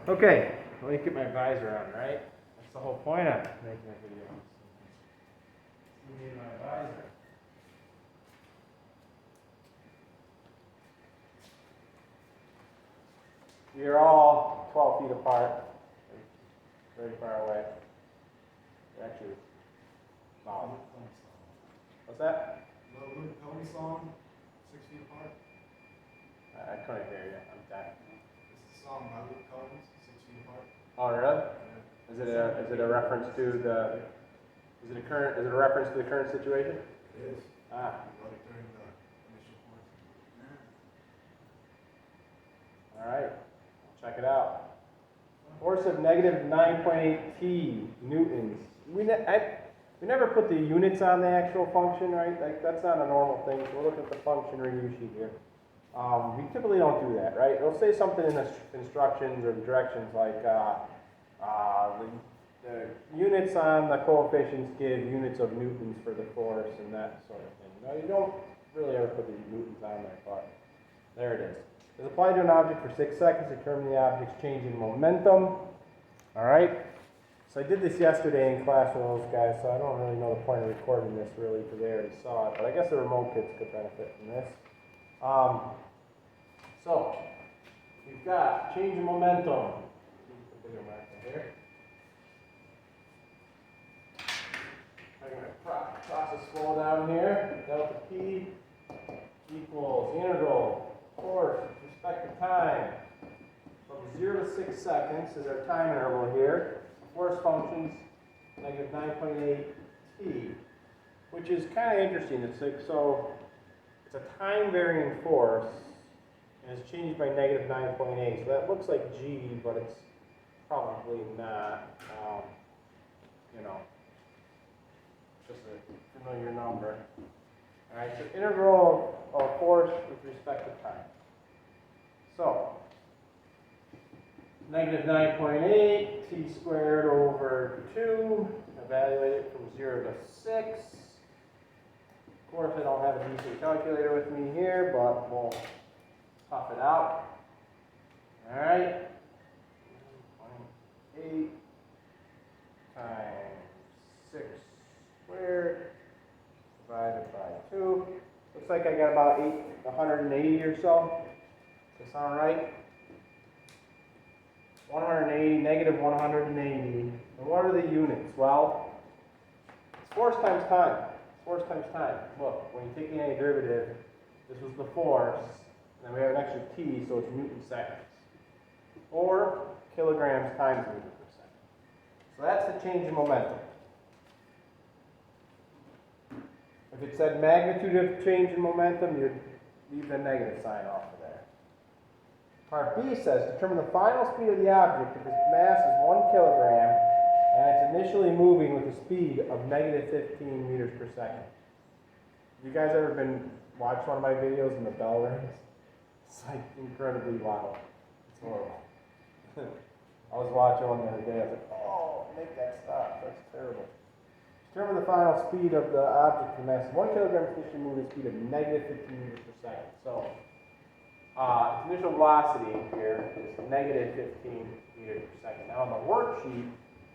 Okay, let me get my visor on, right? That's the whole point of making a video. See me in my visor. You're all 12 feet apart, very far away. Actually, wow. What's that? Pony song, 6 feet apart. I couldn't hear you. I'm deaf. It's a song by Luke Combs, 6 feet apart. Oh, really? Is it a reference to the? Is it a reference to the current situation? It is. Ah. We wrote it during the initial course. All right. Check it out. Force of negative 9.8 T newtons. We never put the units on the actual function, right? Like that's not a normal thing. So we're looking at the function review sheet here. We typically don't do that, right? It'll say something in the instructions or directions like the units on the coefficients give units of newtons for the force and that sort of thing. No, you don't really ever put the newtons on there, but there it is. Is applied to an object for 6 seconds, determine the object's change in momentum. All right. So I did this yesterday in class with those guys, so I don't really know the point of recording this really because they already saw it, but I guess the remote kids could benefit from this. So we've got change in momentum. Put the bigger marker here. I'm going to process flow down here. Delta P equals the integral force with respect to time from 0 to 6 seconds is our time interval here. Force functions negative 9.8 T, which is kind of interesting. It's like, so it's a time varying force and it's changed by negative 9.8. So that looks like G, but it's probably not. You know, just a familiar number. All right, so integral of force with respect to time. So, negative 9.8 T squared over 2, evaluate it from 0 to 6. Of course, I don't have a decent calculator with me here, but we'll tough it out. All right, 9.8 times 6 squared divided by 2. Looks like I got about 180 or so. Does that sound right? 180, negative 180. And what are the units? Well, it's force times time. It's force times time. Look, when you take the antiderivative, this was the force, and then we have an extra T, so it's Newton seconds. Or kilograms times Newton per second. So that's the change in momentum. If it said magnitude of change in momentum, you'd leave the negative sign off of there. Part B says, determine the final speed of the object if its mass is 1 kilogram and it's initially moving with a speed of negative 15 meters per second. Have you guys ever watched one of my videos and the bell rings? It's like incredibly loud. It's horrible. I was watching one the other day. I was like, oh, make that stop. That's terrible. Determine the final speed of the object with mass 1 kilogram initially moving at a speed of negative 15 meters per second. So, its initial velocity here is negative 15 meters per second. Now, on the worksheet,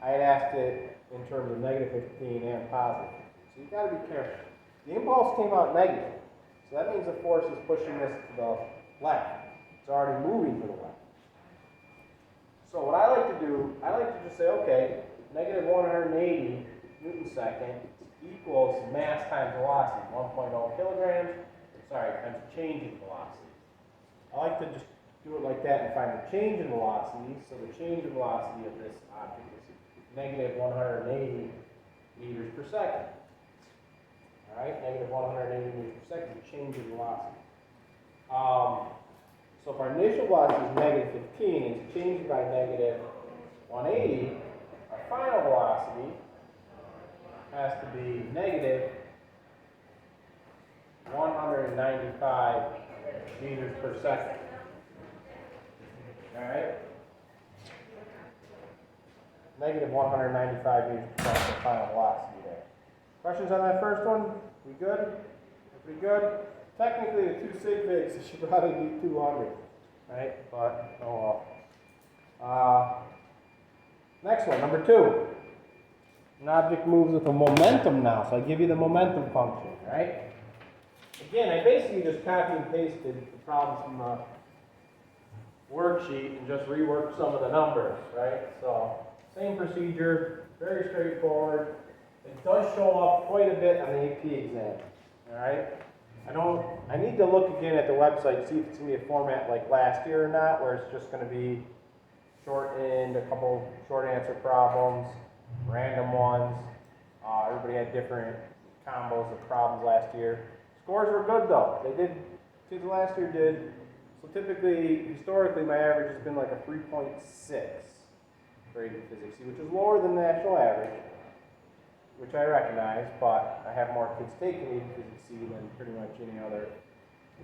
I had asked it in terms of negative 15 and positive 15. So, you've got to be careful. The impulse came out negative. So, that means the force is pushing this to the left. It's already moving to the left. So, what I like to do, I like to just say, okay, negative 180 Newton second equals mass times velocity, 1.0 kilograms, times change in velocity. I like to just do it like that and find the change in velocity. So the change in velocity of this object is negative 180 meters per second. All right, negative 180 meters per second, the change in velocity. So if our initial velocity is negative 15 and it's changed by negative 180, our final velocity has to be negative 195 meters per second. All right? Negative 195 meters per second, the final velocity there. Questions on that first one? We good? Pretty good? Technically, the two sig figs, it should probably be 200. Right? But, oh well. Next one, number 2. An object moves with a momentum now, so I give you the momentum function, right? Again, I basically just copy and pasted the problems from the worksheet and just reworked some of the numbers, right? So, same procedure, very straightforward. It does show up quite a bit on the AP exam, all right? I need to look again at the website, see if it's gonna be a format like last year or not, where it's just gonna be shortened, a couple short answer problems, random ones. Everybody had different combos of problems last year. Scores were good though. Kids last year did. So typically, historically, my average has been like a 3.6 grade in physics C, which is lower than the national average, which I recognize, but I have more kids taking me in physics C than pretty much any other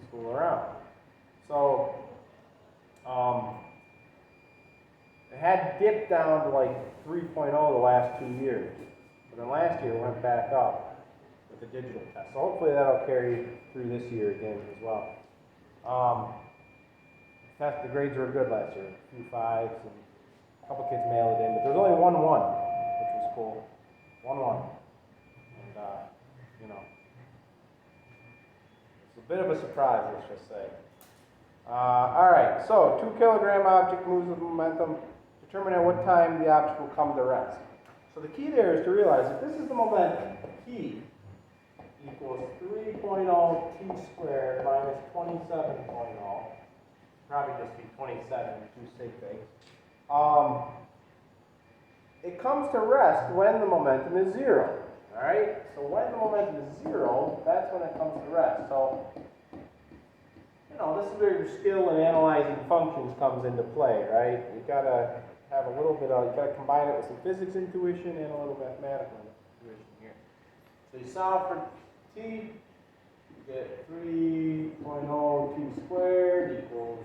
school around. So, it had dipped down to like 3.0 the last 2 years. But then last year it went back up with the digital test. So hopefully that'll carry through this year again as well. The grades were good last year. A few 5s and a couple kids mailed it in. But there's only 1-1, which was cool. 1-1. And, you know, it's a bit of a surprise, let's just say. All right, so 2 kilogram object moves with momentum. Determine at what time the object will come to rest. So the key there is to realize that this is the momentum. P equals 3.0 t squared minus 27.0. Probably just be 27 to stay safe. It comes to rest when the momentum is 0. All right. So when the momentum is 0, that's when it comes to rest. So this is where your skill in analyzing functions comes into play, right? You gotta have a little bit of, you gotta combine it with some physics intuition and a little mathematical intuition here. So you solve for t, you get 3.0 t squared equals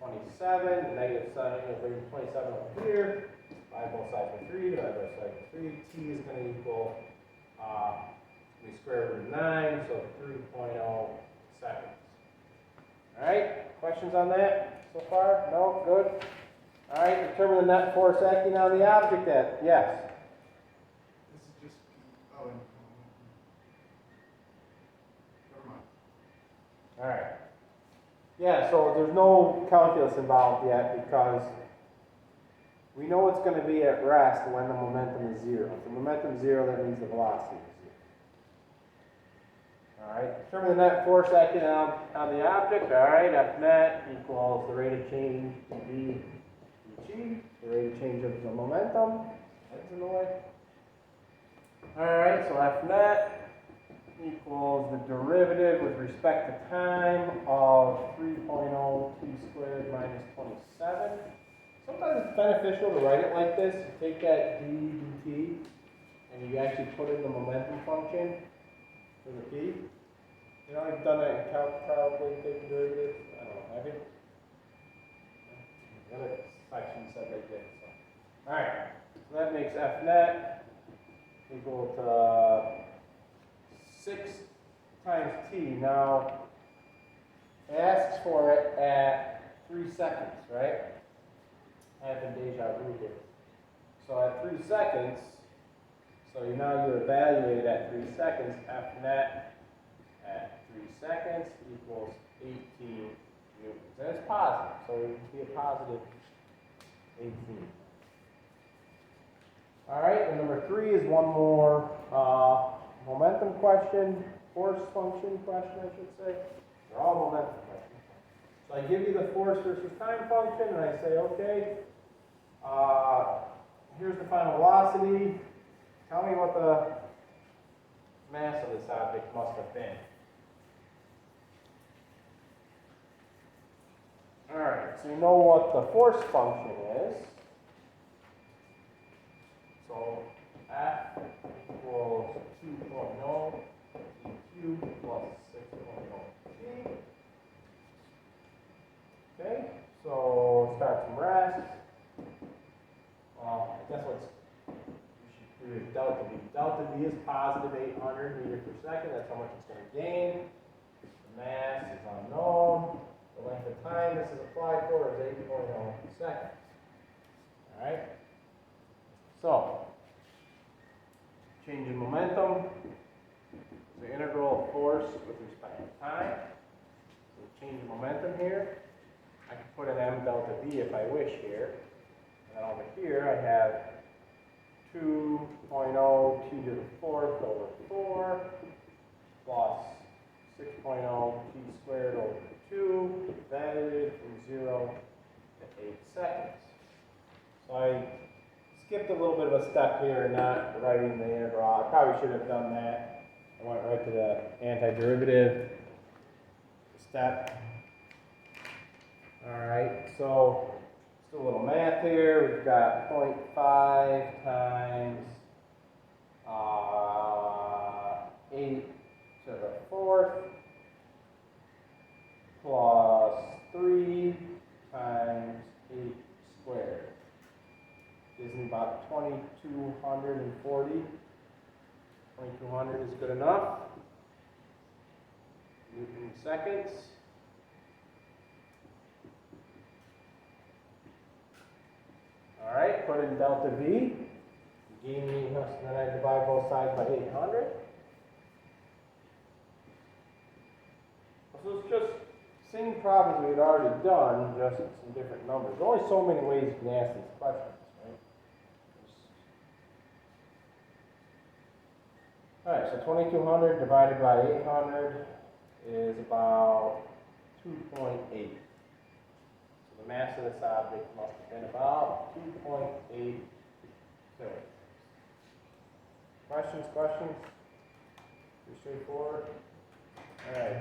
27, the negative sign, bring 27 up here, divide both sides by 3, divide both sides by 3, t is going to equal, we square root of 9, so 3.0 seconds. Alright, questions on that so far? No? Good? Alright, determine the net force acting on the object at, yes? This is just, oh, and, never mind. Alright. Yeah, so there's no calculus involved yet because we know it's going to be at rest when the momentum is 0. If the momentum is 0, that means the velocity is 0. Alright, determine the net force acting on the object. Alright, F net equals the rate of change dV dt, the rate of change of the momentum. That's in the way. Alright, so F net equals the derivative with respect to time of 3.0 t squared minus 27. Sometimes it's beneficial to write it like this. You take that d dt and you actually put in the momentum function for the p. You know, I've done that in calc probably, taking derivatives. I don't know, have you? The other section said they did. So. Alright, so that makes F net equal to 6 times t. Now, it asks for it at 3 seconds, right? I have been deja vu here. So at 3 seconds, so now you evaluate it at 3 seconds, F net at 3 seconds equals 18 newtons. And it's positive, so it would be a positive 18. All right, and number 3 is one more momentum question, force function question, I should say. They're all momentum questions. So I give you the force versus time function, and I say, okay, here's the final velocity. Tell me what the mass of this object must have been. All right, so you know what the force function is. So F equals 2.0 t cubed plus 6.0 t. Okay, so start from rest. Well, I guess we should do is delta V. Delta V is positive 800 meters per second. That's how much it's going to gain. The mass is unknown. The length of time this is applied for is 8.0 seconds. Alright? So, change in momentum, the integral of force with respect to time. So change in momentum here. I can put an m delta v if I wish here. And then over here I have 2.0 t to the fourth over 4 plus 6.0 t squared over 2 evaluated from 0 to 8 seconds. So I skipped a little bit of a step here, not writing the integral. I probably should have done that. I went right to the antiderivative step. Alright, so let's do a little math here. We've got 0.5 times 8 to the fourth plus 3 times 8 squared. Gives me about 2,240. 2,200 is good enough. Newton seconds. All right, put in delta V. Gain me, then I divide both sides by 800. So it's just same problems we had already done, just some different numbers. There's only so many ways you can ask these questions, right? All right, so 2,200 divided by 800 is about 2.8. So the mass of this object must have been about 2.8 kilograms. Questions? Pretty straightforward. All right.